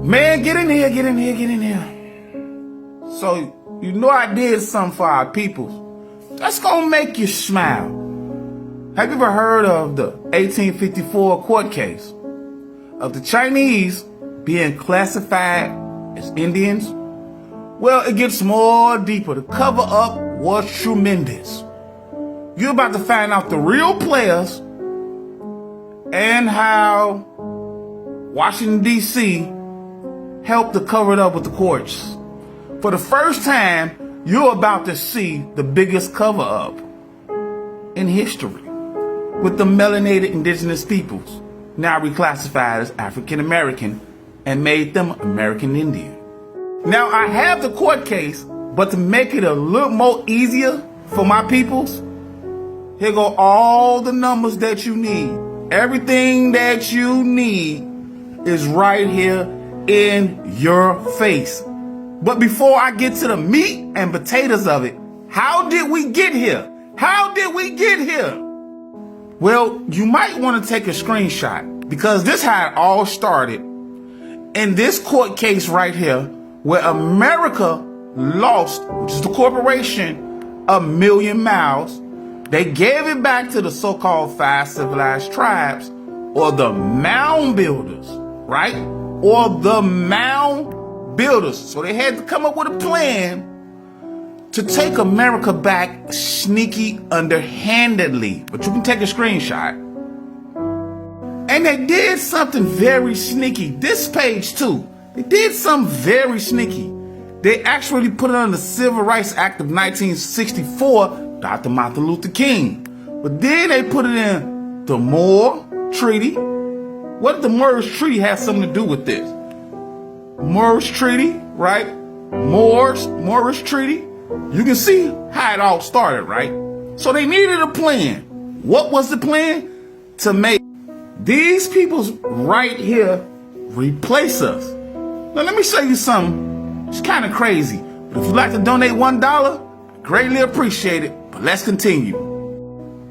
Man, get in here, get in here, get in here. So, you know I did something for our people. That's gonna make you smile. Have you ever heard of the 1854 court case of the Chinese being classified as Indians? Well, it gets more deeper. The cover up was tremendous. You're about to find out the real players and how Washington, D.C. helped to cover it up with the courts. For the first time, you're about to see the biggest cover up in history with the melanated indigenous peoples, now reclassified as African American and made them American Indian. Now, I have the court case, but to make it a little more easier for my peoples, here go all the numbers that you need. Everything that you need is right here in your face. But before I get to the meat and potatoes of it, how did we get here? How did we get here? Well, you might want to take a screenshot because this is how it all started. In this court case right here, where America lost, which is the corporation, 1 million miles, they gave it back to the so-called 5 civilized tribes, or the mound builders, right? Or the mound builders. So they had to come up with a plan to take America back sneaky, underhandedly. But you can take a screenshot. And they did something very sneaky. This page too. They did something very sneaky. They actually put it on the Civil Rights Act of 1964, Dr. Martin Luther King. But then they put it in the Moore Treaty. What did the Moorish Treaty have something to do with this? Moorish Treaty, right? Moorish Treaty. You can see how it all started, right? So they needed a plan. What was the plan? To make these peoples right here replace us. Now let me show you something. It's kind of crazy. But if you'd like to donate $1, I greatly appreciate it. But let's continue.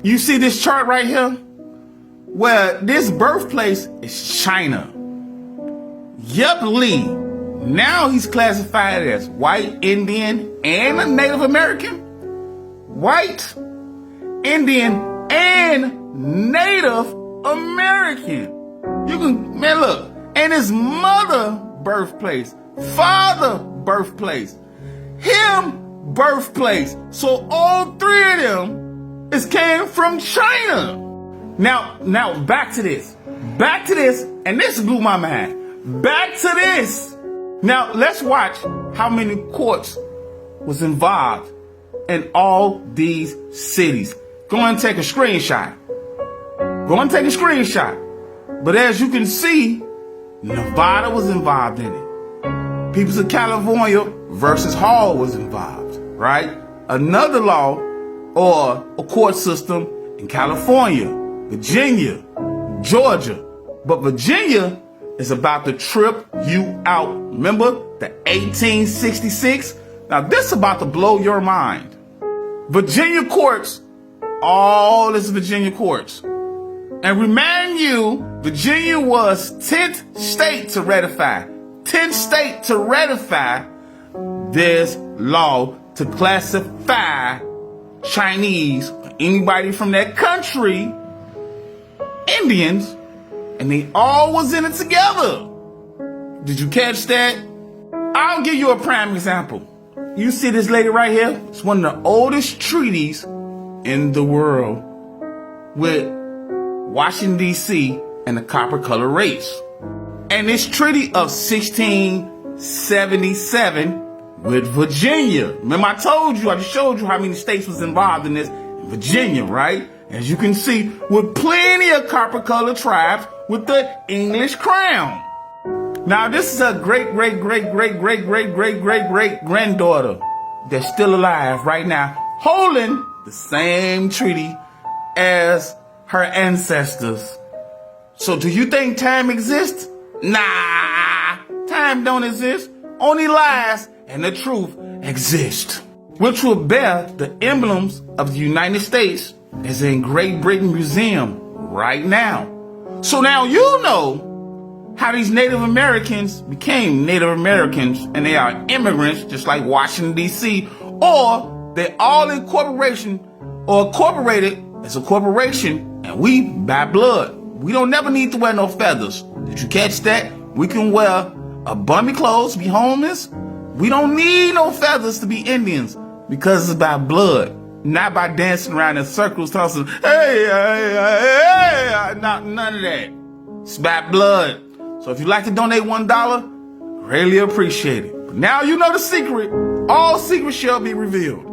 You see this chart right here? Where this birthplace is China. Yep, Lee. Now he's classified as white, Indian, and a Native American. White, Indian, and Native American. You can, man, look. And his mother birthplace, father birthplace, him birthplace. So all three of them came from China. Now back to this. Back to this, and this blew my mind. Back to this. Now, let's watch how many courts was involved in all these cities. Go and take a screenshot. Go and take a screenshot. But as you can see, Nevada was involved in it. Peoples of California versus Hall was involved, right? Another law or a court system in California, Virginia, Georgia. But Virginia is about to trip you out. Remember the 1866? Now this is about to blow your mind. Virginia courts, all is Virginia courts. And remind you, Virginia was 10th state to ratify. 10th state to ratify this law to classify Chinese, or anybody from that country, Indians, and they all was in it together. Did you catch that? I'll give you a prime example. You see this lady right here? It's one of the oldest treaties in the world with Washington, D.C. and the copper color race. And this treaty of 1677 with Virginia. Remember I told you, I just showed you how many states was involved in this. Virginia, right? As you can see, with plenty of copper colored tribes with the English crown. Now this is a great granddaughter that's still alive right now, holding the same treaty as her ancestors. So do you think time exists? Nah, time don't exist. Only lies and the truth exist. Which will bear the emblems of the United States as in Great Britain Museum right now. So now you know how these Native Americans became Native Americans and they are immigrants just like Washington, D.C., or they all incorporated as a corporation and we by blood. We don't never need to wear no feathers. Did you catch that? We can wear a bummy clothes, be homeless. We don't need no feathers to be Indians because it's by blood, not by dancing around in circles, tossing, hey, not none of that. It's by blood. So if you'd like to donate $1, greatly appreciate it. But now you know the secret. All secrets shall be revealed.